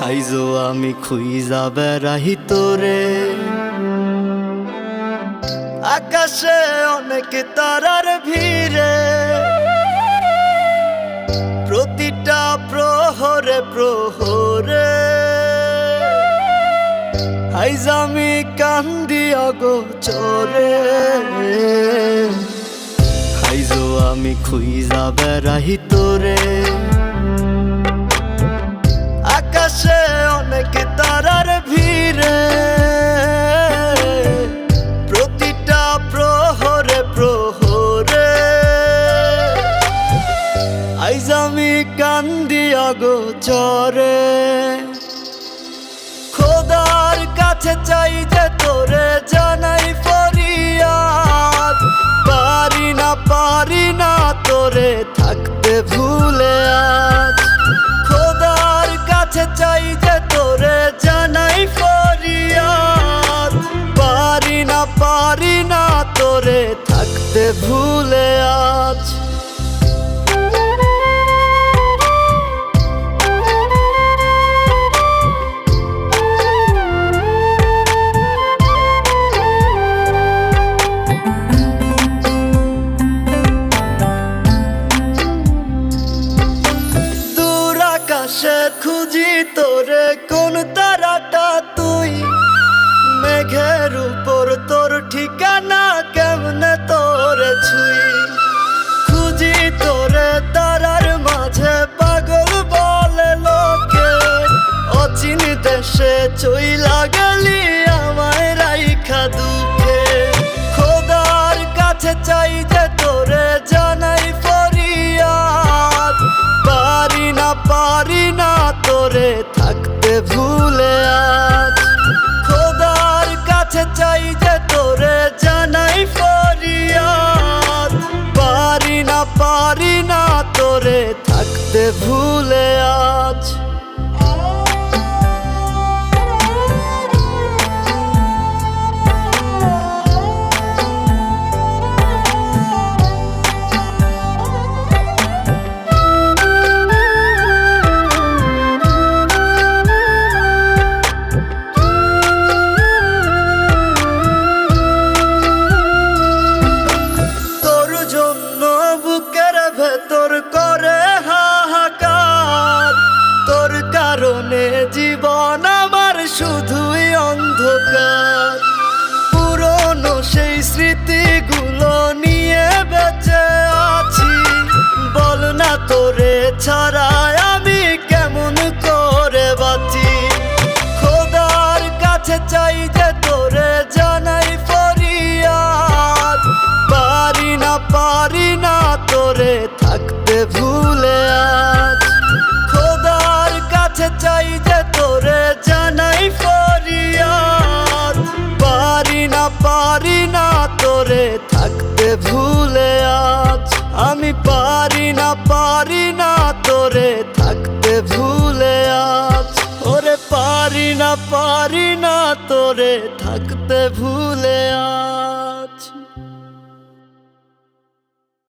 আইজো আমি খুইজা বেড়াহি তোরে। আকাশে অনেক তারার ভিড়ে, প্রতিটা প্রহরে প্রহরে আইজ আমি কান্দি অগোচরে। আইজো আমি খুইজা বেড়াহি তোরে। আকাশে অনেক তারার ভিড়ে, প্রতিটা প্রহরে প্রহরে আইজ আমি কান্দি অগোচরে। খোদার কাছে চাই যে তোরে জানাই ফরিয়াদ, পারি না তোরে থাকতে ভুলে আজ। খোদার কাছে চাই যে তোরে জানাই ফরিয়াদ, পারি না তোরে থাকতে ভুলে আজ। আকাশে খুঁজি তোরে, কোন তারাটা তুই? মেঘের উপর তোর ঠিকানা, কেমনে তোরে ছুই? খুঁজি তোরে তারার মাঝে, পাগল বলে লোকে। অচিন দেশে চইলা গেলি আমায় রাইখা দুঃখে। খোদার কাছে চাই যে তোরে জানাই ফরিয়াদ, পারি না তোরে থাকতে ভুলে আজ। খোদার কাছে চাই যে তোরে জানাই ফরিয়াদ, পারি না তোরে থাকতে ভুলে আজ। ভেতর করে হাহাকার, তোর কারণে জীবন আমার শুধুই অন্ধকার। পুরনো সেই স্মৃতিগুলো নিয়ে বেঁচে আছি, বল না তোরে ছাড়া আমি কেমন করে বাঁচি। খোদার কাছে চাই যে তোরে জানাই ফরিয়াদ, পারি না তোরে থাকতে ভুলে আজ। খোদার কাছে চাই যে তোরে জানাই ফরিয়াদ, পারি না তোরে থাকতে ভুলে আজ। আমি পারি না তোরে থাকতে ভুলে আজ। ওরে পারি না তোরে থাকতে ভুলে আজ।